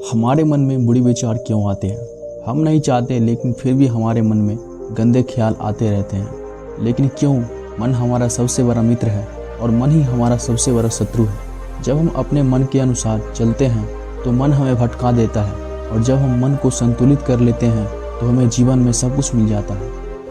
हमारे मन में बुरे विचार क्यों आते हैं? हम नहीं चाहते, लेकिन फिर भी हमारे मन में गंदे ख्याल आते रहते हैं। लेकिन क्यों? मन हमारा सबसे बड़ा मित्र है और मन ही हमारा सबसे बड़ा शत्रु है। जब हम अपने मन के अनुसार चलते हैं तो मन हमें भटका देता है, और जब हम मन को संतुलित कर लेते हैं तो हमें जीवन में सब कुछ मिल जाता है।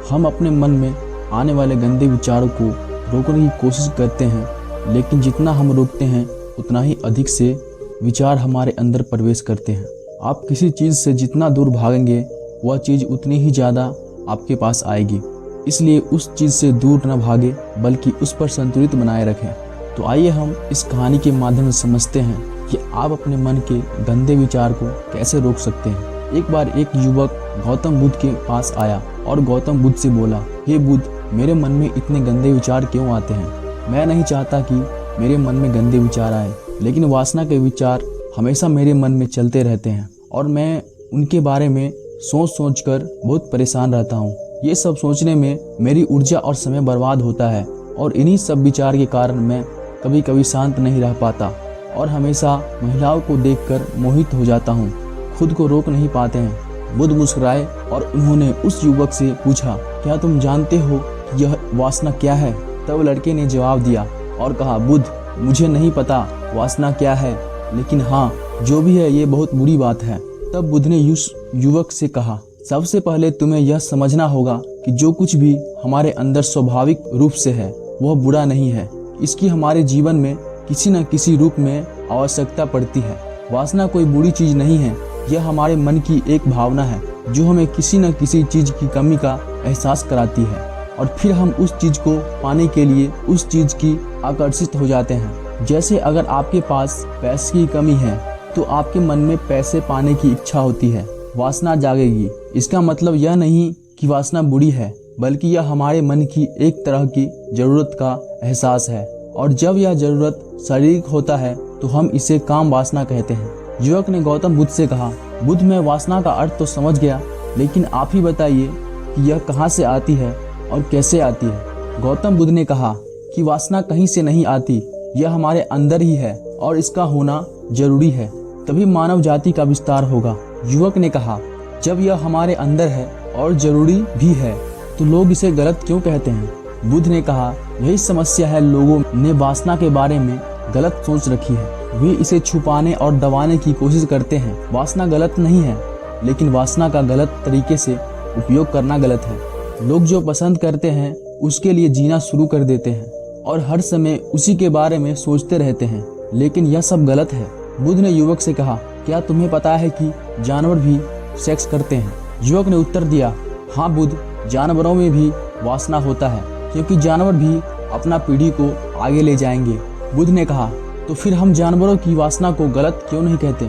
हम अपने मन में आने वाले गंदे विचारों को रोकने की कोशिश करते हैं, लेकिन जितना हम रोकते हैं उतना ही अधिक से विचार हमारे अंदर प्रवेश करते हैं। आप किसी चीज़ से जितना दूर भागेंगे वह चीज़ उतनी ही ज़्यादा आपके पास आएगी। इसलिए उस चीज़ से दूर न भागे, बल्कि उस पर संतुलित बनाए रखें। तो आइए हम इस कहानी के माध्यम से समझते हैं कि आप अपने मन के गंदे विचार को कैसे रोक सकते हैं। एक बार एक युवक गौतम बुद्ध के पास आया और गौतम बुद्ध से बोला, हे बुद्ध, मेरे मन में इतने गंदे विचार क्यों आते हैं? मैं नहीं चाहता कि मेरे मन में गंदे विचार आए, लेकिन वासना के विचार हमेशा मेरे मन में चलते रहते हैं और मैं उनके बारे में सोच सोच कर बहुत परेशान रहता हूँ। ये सब सोचने में मेरी ऊर्जा और समय बर्बाद होता है, और इन्हीं सब विचार के कारण मैं कभी कभी शांत नहीं रह पाता और हमेशा महिलाओं को देखकर मोहित हो जाता हूँ। खुद को रोक नहीं पाते हैं। बुद्ध मुस्कुराए और उन्होंने उस युवक से पूछा, क्या तुम जानते हो कि यह वासना क्या है? तब लड़के ने जवाब दिया और कहा, बुद्ध, मुझे नहीं पता वासना क्या है, लेकिन हाँ, जो भी है ये बहुत बुरी बात है। तब बुद्ध ने उस युवक से कहा, सबसे पहले तुम्हें यह समझना होगा कि जो कुछ भी हमारे अंदर स्वाभाविक रूप से है वह बुरा नहीं है। इसकी हमारे जीवन में किसी न किसी रूप में आवश्यकता पड़ती है। वासना कोई बुरी चीज नहीं है, यह हमारे मन की एक भावना है जो हमें किसी न किसी चीज की कमी का एहसास कराती है, और फिर हम उस चीज को पाने के लिए उस चीज की आकर्षित हो जाते हैं। जैसे अगर आपके पास पैसे की कमी है तो आपके मन में पैसे पाने की इच्छा होती है, वासना जागेगी। इसका मतलब यह नहीं कि वासना बुरी है, बल्कि यह हमारे मन की एक तरह की जरूरत का एहसास है, और जब यह जरूरत शारीरिक होता है तो हम इसे काम वासना कहते हैं। युवक ने गौतम बुद्ध से कहा, बुद्ध, मैं वासना का अर्थ तो समझ गया, लेकिन आप ही बताइए कि यह कहाँ से आती है और कैसे आती है? गौतम बुद्ध ने कहा कि वासना कहीं से नहीं आती, यह हमारे अंदर ही है और इसका होना जरूरी है, तभी मानव जाति का विस्तार होगा। युवक ने कहा, जब यह हमारे अंदर है और जरूरी भी है तो लोग इसे गलत क्यों कहते हैं? बुद्ध ने कहा, यही समस्या है, लोगों ने वासना के बारे में गलत सोच रखी है। वे इसे छुपाने और दबाने की कोशिश करते हैं। वासना गलत नहीं है, लेकिन वासना का गलत तरीके से उपयोग करना गलत है। लोग जो पसंद करते हैं उसके लिए जीना शुरू कर देते हैं और हर समय उसी के बारे में सोचते रहते हैं, लेकिन यह सब गलत है। बुद्ध ने युवक से कहा, क्या तुम्हें पता है कि जानवर भी सेक्स करते हैं? युवक ने उत्तर दिया, हाँ बुद्ध, जानवरों में भी वासना होता है, क्योंकि जानवर भी अपना पीढ़ी को आगे ले जाएंगे। बुद्ध ने कहा, तो फिर हम जानवरों की वासना को गलत क्यों नहीं कहते?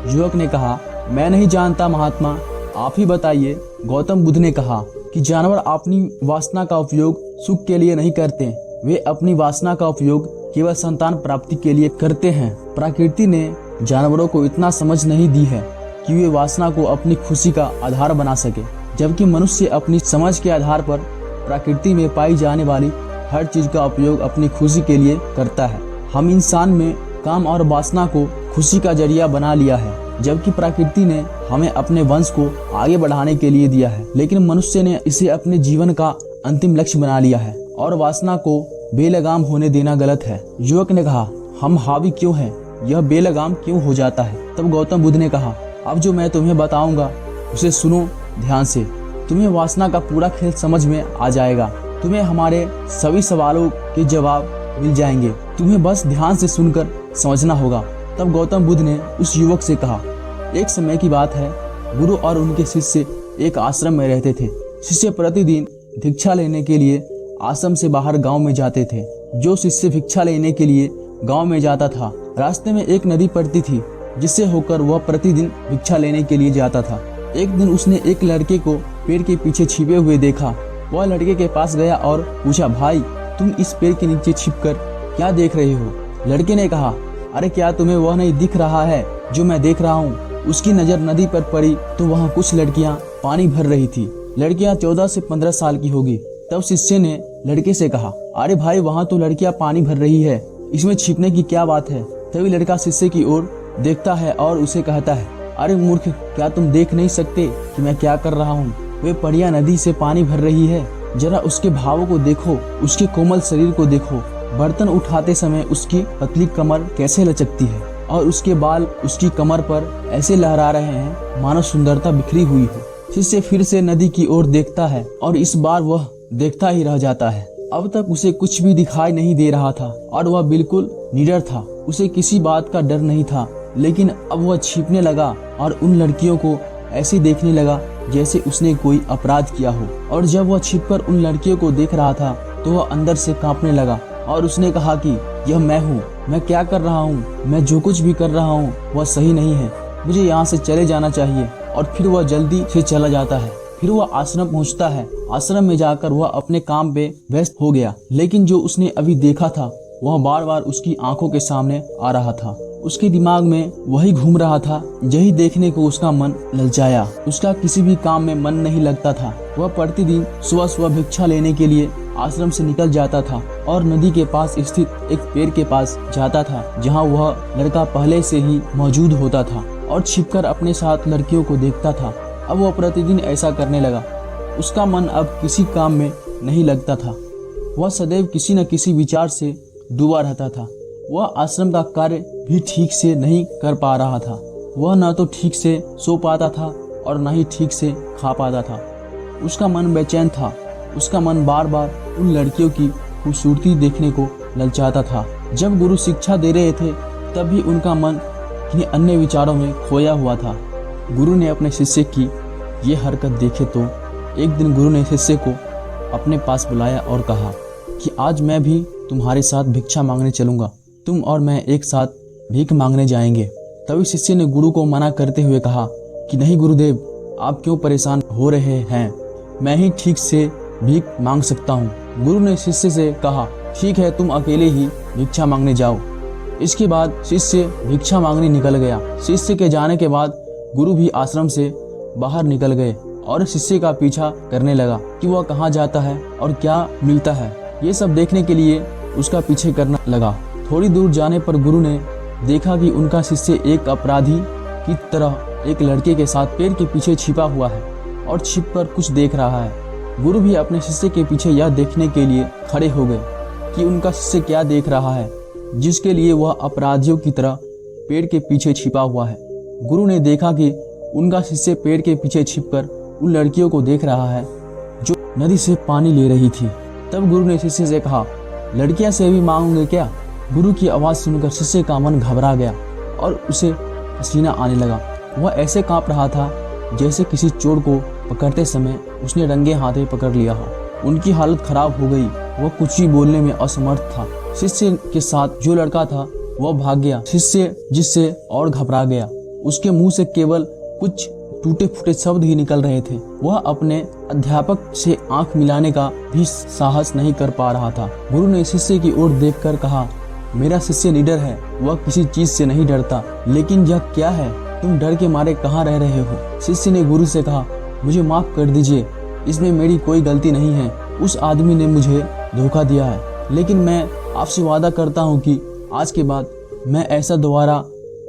युवक ने कहा, मैं नहीं जानता महात्मा, आप ही बताइए। गौतम बुद्ध ने कहा कि जानवर अपनी वासना का उपयोग सुख के लिए नहीं करते, वे अपनी वासना का उपयोग केवल संतान प्राप्ति के लिए करते हैं। प्रकृति ने जानवरों को इतना समझ नहीं दी है कि वे वासना को अपनी खुशी का आधार बना सके, जबकि मनुष्य अपनी समझ के आधार पर प्रकृति में पाई जाने वाली हर चीज का उपयोग अपनी खुशी के लिए करता है। हम इंसान में काम और वासना को खुशी का जरिया बना लिया है, जबकि प्रकृति ने हमें अपने वंश को आगे बढ़ाने के लिए दिया है, लेकिन मनुष्य ने इसे अपने जीवन का अंतिम लक्ष्य बना लिया है, और वासना को बेलगाम होने देना गलत है। युवक ने कहा, हम हावी क्यों हैं? यह बेलगाम क्यों हो जाता है? तब गौतम बुद्ध ने कहा, अब जो मैं तुम्हें बताऊंगा उसे सुनो ध्यान से, तुम्हें वासना का पूरा खेल समझ में आ जाएगा। तुम्हें हमारे सभी सवालों के जवाब मिल जाएंगे, तुम्हें बस ध्यान से सुनकर समझना होगा। तब गौतम बुद्ध ने उस युवक से कहा, एक समय की बात है, गुरु और उनके शिष्य एक आश्रम में रहते थे। शिष्य प्रतिदिन भिक्षा लेने के लिए आश्रम से बाहर गांव में जाते थे। जो शिष्य भिक्षा लेने के लिए गांव में जाता था, रास्ते में एक नदी पड़ती थी जिससे होकर वह प्रतिदिन भिक्षा लेने के लिए जाता था। एक दिन उसने एक लड़के को पेड़ के पीछे छिपे हुए देखा। वह लड़के के पास गया और पूछा, भाई, तुम इस पेड़ के नीचे छिपकर क्या देख रहे हो? लड़के ने कहा, अरे क्या तुम्हें वह नहीं दिख रहा है जो मैं देख रहा हूँ? उसकी नजर नदी पर पड़ी तो वहाँ कुछ लड़कियाँ पानी भर रही थी। लड़कियाँ 14 से 15 साल की होगी। तब शिष्य ने लड़के से कहा, अरे भाई, वहाँ तो लड़कियाँ पानी भर रही है, इसमें छिपने की क्या बात है? तभी लड़का शिष्य की ओर देखता है और उसे कहता है, अरे मूर्ख, क्या तुम देख नहीं सकते कि मैं क्या कर रहा हूँ? वे पड़िया नदी से पानी भर रही है। जरा उसके भावों को देखो, उसके कोमल शरीर को देखो। बर्तन उठाते समय उसकी पतली कमर कैसे लचकती है और उसके बाल उसकी कमर पर ऐसे लहरा रहे हैं मानो सुंदरता बिखरी हुई हो। शिष्य फिर से नदी की ओर देखता है और इस बार वह देखता ही रह जाता है। अब तक उसे कुछ भी दिखाई नहीं दे रहा था और वह बिल्कुल निडर था। उसे किसी बात का डर नहीं था, लेकिन अब वह छिपने लगा और उन लड़कियों को ऐसे देखने लगा जैसे उसने कोई अपराध किया हो। और जब वह छिपकर उन लड़कियों को देख रहा था तो वह अंदर से कांपने लगा और उसने कहा कि यह मैं हूँ, मैं क्या कर रहा हूँ? मैं जो कुछ भी कर रहा हूँ वह सही नहीं है, मुझे यहाँ से चले जाना चाहिए। और फिर वह जल्दी से चला जाता है। फिर वह आश्रम पहुँचता है। आश्रम में जाकर वह अपने काम पे व्यस्त हो गया, लेकिन जो उसने अभी देखा था वह बार बार उसकी आंखों के सामने आ रहा था। उसके दिमाग में वही घूम रहा था, यही देखने को उसका मन ललचाया। उसका किसी भी काम में मन नहीं लगता था। वह प्रतिदिन सुबह सुबह भिक्षा लेने के लिए आश्रम से निकल जाता था और नदी के पास स्थित एक पेड़ के पास जाता था, जहाँ वह लड़का पहले से ही मौजूद होता था और छिपकर अपने साथ लड़कियों को देखता था। अब वह प्रतिदिन ऐसा करने लगा। उसका मन अब किसी काम में नहीं लगता था। वह सदैव किसी न किसी विचार से डूबा रहता था। वह आश्रम का कार्य भी ठीक से नहीं कर पा रहा था। वह न तो ठीक से सो पाता था और न ही ठीक से खा पाता था। उसका मन बेचैन था। उसका मन बार बार उन लड़कियों की खूबसूरती देखने को ललचाता था। जब गुरु शिक्षा दे रहे थे तब भी उनका मन किन्हीं अन्य विचारों में खोया हुआ था। गुरु ने अपने शिष्य की ये हरकत देखे तो एक दिन गुरु ने शिष्य को अपने पास बुलाया और कहा कि आज मैं भी तुम्हारे साथ भिक्षा मांगने चलूंगा। तुम और मैं एक साथ भीख मांगने जाएंगे। तभी शिष्य ने गुरु को मना करते हुए कहा कि नहीं गुरुदेव, आप क्यों परेशान हो रहे हैं, मैं ही ठीक से भीख मांग सकता हूँ। गुरु ने शिष्य से कहा ठीक है, तुम अकेले ही भिक्षा मांगने जाओ। इसके बाद शिष्य भिक्षा मांगने निकल गया। शिष्य के जाने के बाद गुरु भी आश्रम से बाहर निकल गए और शिष्य का पीछा करने लगा कि वह कहाँ जाता है और क्या मिलता है। ये सब देखने के लिए उसका पीछे करना लगा। थोड़ी दूर जाने पर गुरु ने देखा कि उनका शिष्य एक अपराधी की तरह एक लड़के के साथ पेड़ के पीछे छिपा हुआ है और छिपकर कुछ देख रहा है। गुरु भी अपने शिष्य के पीछे यह देखने के लिए खड़े हो गए कि उनका शिष्य क्या देख रहा है, जिसके लिए वह अपराधियों की तरह पेड़ के पीछे छिपा हुआ है। गुरु ने देखा कि उनका शिष्य पेड़ के पीछे छिपकर उन लड़कियों को देख रहा है जो नदी से पानी ले रही थी। तब गुरु ने शिष्य से कहा, लड़कियां से भी मांगोगे क्या? गुरु की आवाज़ सुनकर शिष्य का मन घबरा गया और उसे पसीना आने लगा। वह ऐसे कांप रहा था जैसे किसी चोर को पकड़ते समय उसने रंगे हाथे पकड़ लिया हो। उनकी हालत खराब हो गई। वह कुछ भी बोलने में असमर्थ था। शिष्य के साथ जो लड़का था वह भाग गया। शिष्य जिससे और घबरा गया। उसके मुंह से केवल कुछ टूटे फूटे शब्द ही निकल रहे थे। वह अपने अध्यापक से आंख मिलाने का भी साहस नहीं कर पा रहा था। गुरु ने शिष्य की ओर देखकर कहा, मेरा शिष्य निडर है, वह किसी चीज से नहीं डरता। लेकिन यह क्या है, तुम डर के मारे कहाँ रह रहे हो? शिष्य ने गुरु से कहा, मुझे माफ कर दीजिए, इसमें मेरी कोई गलती नहीं है। उस आदमी ने मुझे धोखा दिया है, लेकिन मैं आपसे वादा करता हूँ कि आज के बाद मैं ऐसा दोबारा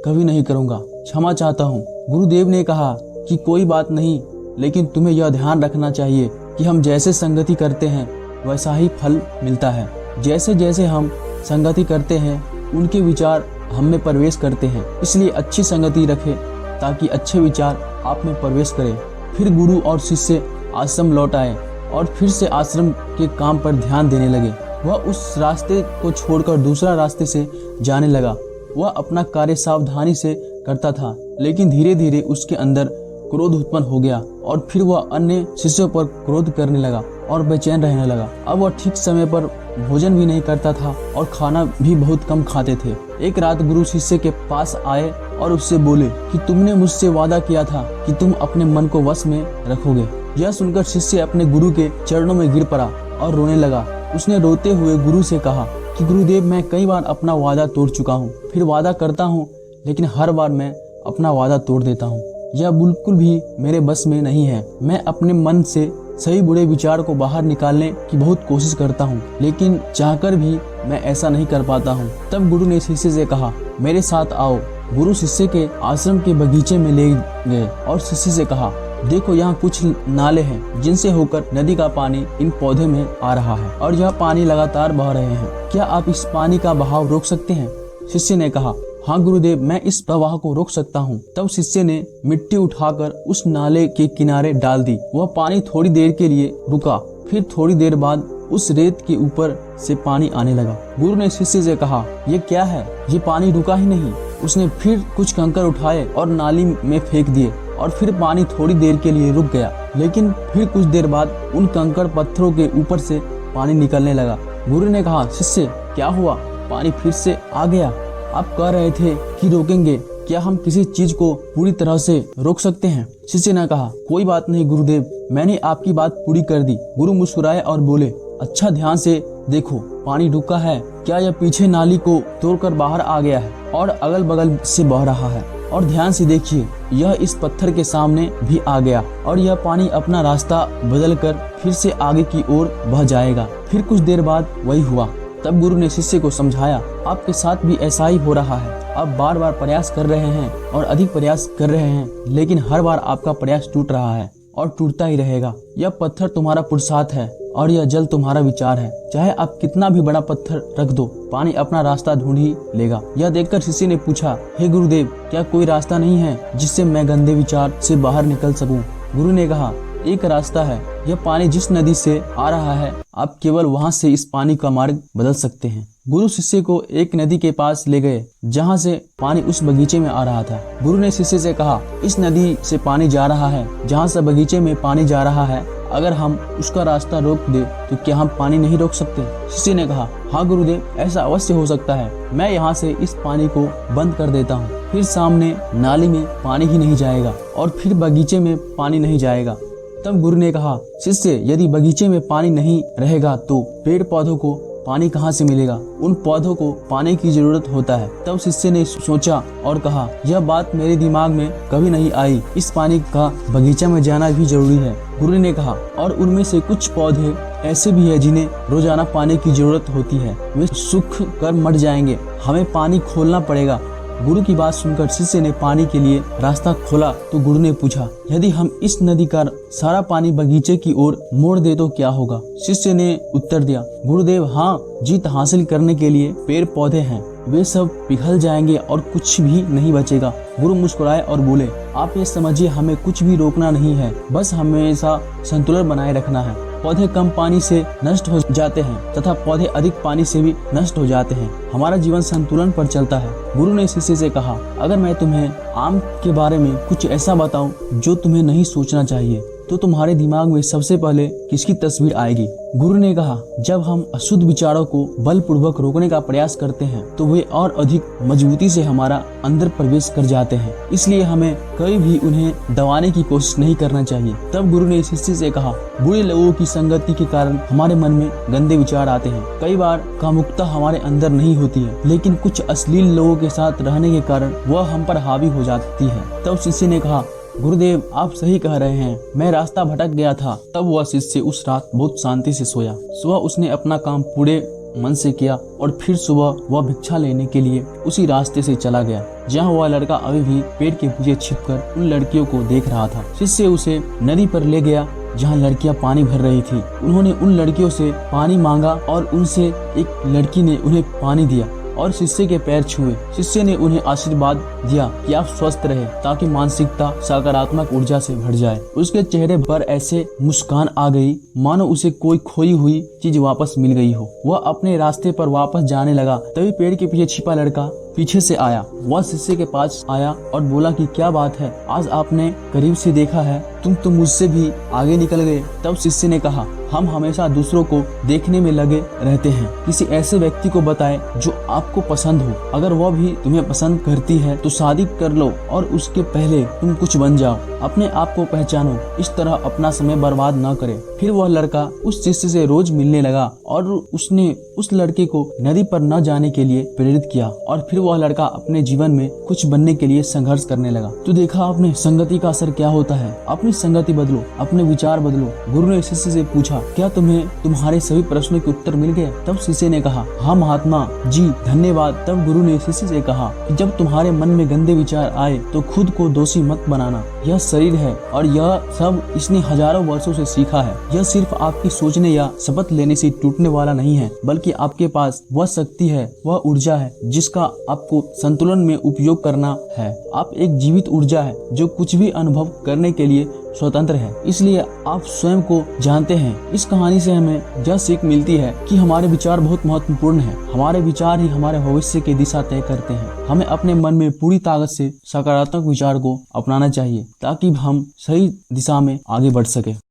कभी नहीं करूँगा। क्षमा चाहता हूँ। गुरुदेव ने कहा कि कोई बात नहीं, लेकिन तुम्हें यह ध्यान रखना चाहिए कि हम जैसे संगति करते हैं वैसा ही फल मिलता है। जैसे जैसे हम संगति करते हैं उनके विचार हम में प्रवेश करते हैं, इसलिए अच्छी संगति रखें ताकि अच्छे विचार आप में प्रवेश करें। फिर गुरु और शिष्य आश्रम लौट आए और फिर से आश्रम के काम पर ध्यान देने लगे। वह उस रास्ते को छोड़कर दूसरा रास्ते से जाने लगा। वह अपना कार्य सावधानी से करता था, लेकिन धीरे धीरे उसके अंदर क्रोध उत्पन्न हो गया और फिर वह अन्य शिष्यों पर क्रोध करने लगा और बेचैन रहने लगा। अब वह ठीक समय पर भोजन भी नहीं करता था और खाना भी बहुत कम खाते थे। एक रात गुरु शिष्य के पास आए और उससे बोले कि तुमने मुझसे वादा किया था कि तुम अपने मन को वश में रखोगे। यह सुनकर शिष्य अपने गुरु के चरणों में गिर पड़ा और रोने लगा। उसने रोते हुए गुरु से कहा कि गुरुदेव, मैं कई बार अपना वादा तोड़ चुका हूँ, फिर वादा करता हूँ, लेकिन हर बार मैं अपना वादा तोड़ देता हूँ। यह बिल्कुल भी मेरे बस में नहीं है। मैं अपने मन से सही बुरे विचार को बाहर निकालने की बहुत कोशिश करता हूँ, लेकिन चाहकर भी मैं ऐसा नहीं कर पाता हूँ। तब गुरु ने शिष्य से कहा, मेरे साथ आओ, गुरु शिष्य के आश्रम के बगीचे में ले गए और शिष्य से कहा, देखो यहाँ कुछ नाले हैं जिनसे होकर नदी का पानी इन पौधे में आ रहा है और यह पानी लगातार बह रहे हैं। क्या आप इस पानी का बहाव रोक सकते हैं? शिष्य ने कहा, हाँ गुरुदेव, मैं इस प्रवाह को रोक सकता हूँ। तब शिष्य ने मिट्टी उठाकर उस नाले के किनारे डाल दी। वह पानी थोड़ी देर के लिए रुका, फिर थोड़ी देर बाद उस रेत के ऊपर से पानी आने लगा। गुरु ने शिष्य से कहा, ये क्या है? ये पानी रुका ही नहीं। उसने फिर कुछ कंकर उठाए और नाली में फेंक दिए और फिर पानी थोड़ी देर के लिए रुक गया, लेकिन फिर कुछ देर बाद उन कंकड़ पत्थरों के ऊपर से पानी निकलने लगा। गुरु ने कहा, शिष्य क्या हुआ? पानी फिर से आ गया। आप कह रहे थे कि रोकेंगे, क्या हम किसी चीज को पूरी तरह से रोक सकते हैं? शिष्य ने कहा, कोई बात नहीं गुरुदेव, मैंने आपकी बात पूरी कर दी। गुरु मुस्कुराए और बोले, अच्छा ध्यान से देखो, पानी रुका है। क्या यह पीछे नाली को तोड़कर बाहर आ गया है और अगल बगल से बह रहा है? और ध्यान से देखिए, यह इस पत्थर के सामने भी आ गया और यह पानी अपना रास्ता बदलकर फिर से आगे की ओर बह जाएगा। फिर कुछ देर बाद वही हुआ। तब गुरु ने शिष्य को समझाया, आपके साथ भी ऐसा ही हो रहा है। आप बार बार प्रयास कर रहे हैं और अधिक प्रयास कर रहे हैं, लेकिन हर बार आपका प्रयास टूट रहा है और टूटता ही रहेगा। यह पत्थर तुम्हारा पुरुषार्थ है और यह जल तुम्हारा विचार है। चाहे आप कितना भी बड़ा पत्थर रख दो, पानी अपना रास्ता ढूंढ ही लेगा। यह देखकर शिष्य ने पूछा, हे गुरुदेव, क्या कोई रास्ता नहीं है जिससे मैं गंदे विचार से बाहर निकल सकूं? गुरु ने कहा, एक रास्ता है। यह पानी जिस नदी से आ रहा है, आप केवल वहां से इस पानी का मार्ग बदल सकते हैं। गुरु शिष्य को एक नदी के पास ले गए जहां से पानी उस बगीचे में आ रहा था। गुरु ने शिष्य से कहा, इस नदी से पानी जा रहा है जहां से बगीचे में पानी जा रहा है। अगर हम उसका रास्ता रोक दे तो क्या हम पानी नहीं रोक सकते? शिष्य ने कहा, हाँ गुरुदेव, ऐसा अवश्य हो सकता है। मैं यहाँ से इस पानी को बंद कर देता हूँ, फिर सामने नाली में पानी ही नहीं जाएगा और फिर बगीचे में पानी नहीं जाएगा। तब गुरु ने कहा, शिष्य, यदि बगीचे में पानी नहीं रहेगा तो पेड़ पौधों को पानी कहाँ से मिलेगा? उन पौधों को पानी की जरूरत होता है। तब शिष्य ने सोचा और कहा, यह बात मेरे दिमाग में कभी नहीं आई। इस पानी का बगीचा में जाना भी जरूरी है। गुरु ने कहा, और उनमें से कुछ पौधे ऐसे भी है जिन्हें रोजाना पानी की जरूरत होती है। वे सूख कर मर जाएंगे, हमें पानी खोलना पड़ेगा। गुरु की बात सुनकर शिष्य ने पानी के लिए रास्ता खोला तो गुरु ने पूछा, यदि हम इस नदी का सारा पानी बगीचे की ओर मोड़ दे तो क्या होगा? शिष्य ने उत्तर दिया, गुरुदेव, हाँ, जीत हासिल करने के लिए पेड़ पौधे हैं, वे सब पिघल जाएंगे और कुछ भी नहीं बचेगा। गुरु मुस्कुराए और बोले, आप ये समझिए, हमें कुछ भी रोकना नहीं है, बस हमेशा संतुलन बनाए रखना है। पौधे कम पानी से नष्ट हो जाते हैं तथा पौधे अधिक पानी से भी नष्ट हो जाते हैं। हमारा जीवन संतुलन पर चलता है। गुरु ने शिष्य से कहा, अगर मैं तुम्हें आम के बारे में कुछ ऐसा बताऊं जो तुम्हें नहीं सोचना चाहिए, तो तुम्हारे दिमाग में सबसे पहले किसकी तस्वीर आएगी? गुरु ने कहा, जब हम अशुद्ध विचारों को बलपूर्वक रोकने का प्रयास करते हैं तो वे और अधिक मजबूती से हमारा अंदर प्रवेश कर जाते हैं। इसलिए हमें कभी भी उन्हें दबाने की कोशिश नहीं करना चाहिए। तब गुरु ने शिष्य से कहा, बुरे लोगों की संगति के कारण हमारे मन में गंदे विचार आते हैं। कई बार कामुकता हमारे अंदर नहीं होती है, लेकिन कुछ अश्लील लोगों के साथ रहने के कारण वह हम पर हावी हो जाती है। तब शिष्य ने कहा, गुरुदेव, आप सही कह रहे हैं, मैं रास्ता भटक गया था। तब वह शिष्य उस रात बहुत शांति से सोया। सुबह उसने अपना काम पूरे मन से किया और फिर सुबह वह भिक्षा लेने के लिए उसी रास्ते से चला गया जहां वह लड़का अभी भी पेड़ के पीछे छिपकर उन लड़कियों को देख रहा था। शिष्य उसे नदी पर ले गया जहां लड़कियां पानी भर रही थी। उन्होंने उन लड़कियों से पानी मांगा और उनसे एक लड़की ने उन्हें पानी दिया और शिष्य के पैर छुए। शिष्य ने उन्हें आशीर्वाद दिया कि आप स्वस्थ रहे ताकि मानसिकता सकारात्मक ऊर्जा से भर जाए। उसके चेहरे पर ऐसे मुस्कान आ गई मानो उसे कोई खोई हुई चीज वापस मिल गई हो। वह अपने रास्ते पर वापस जाने लगा। तभी पेड़ के पीछे छिपा लड़का पीछे से आया। वह शिष्य के पास आया और बोला कि क्या बात है, आज आपने करीब से देखा है, तुम तो मुझसे भी आगे निकल गए। तब शिष्य ने कहा, हम हमेशा दूसरों को देखने में लगे रहते हैं। किसी ऐसे व्यक्ति को बताएं जो आपको पसंद हो। अगर वह भी तुम्हें पसंद करती है तो शादी कर लो और उसके पहले तुम कुछ बन जाओ। अपने आप को पहचानो, इस तरह अपना समय बर्बाद न करे। फिर वह लड़का उस शिष्य से रोज मिलने लगा और उसने उस लड़के को नदी पर न जाने के लिए प्रेरित किया और फिर वह लड़का अपने जीवन में कुछ बनने के लिए संघर्ष करने लगा। तो देखा आपने संगति का असर क्या होता है। अपनी संगति बदलो, अपने विचार बदलो। गुरु ने शिष्य से पूछा, क्या तुम्हें तुम्हारे सभी प्रश्नों के उत्तर मिल गए? तब शिष्य ने कहा, हाँ महात्मा जी धन्यवाद। तब गुरु ने शिष्य से कहा कि जब तुम्हारे मन में गंदे विचार आए तो खुद को दोषी मत बनाना। यह शरीर है और यह सब इसने हजारों वर्षों से सीखा है। यह सिर्फ आपकी सोचने या शपथ लेने से टूटने वाला नहीं है, बल्कि आपके पास वह शक्ति है, वह ऊर्जा है जिसका आपको संतुलन में उपयोग करना है। आप एक जीवित ऊर्जा है जो कुछ भी अनुभव करने के लिए स्वतंत्र है। इसलिए आप स्वयं को जानते हैं। इस कहानी से हमें यह सीख मिलती है कि हमारे विचार बहुत महत्वपूर्ण हैं। हमारे विचार ही हमारे भविष्य की दिशा तय करते हैं। हमें अपने मन में पूरी ताकत से सकारात्मक विचार को अपनाना चाहिए ताकि हम सही दिशा में आगे बढ़ सके।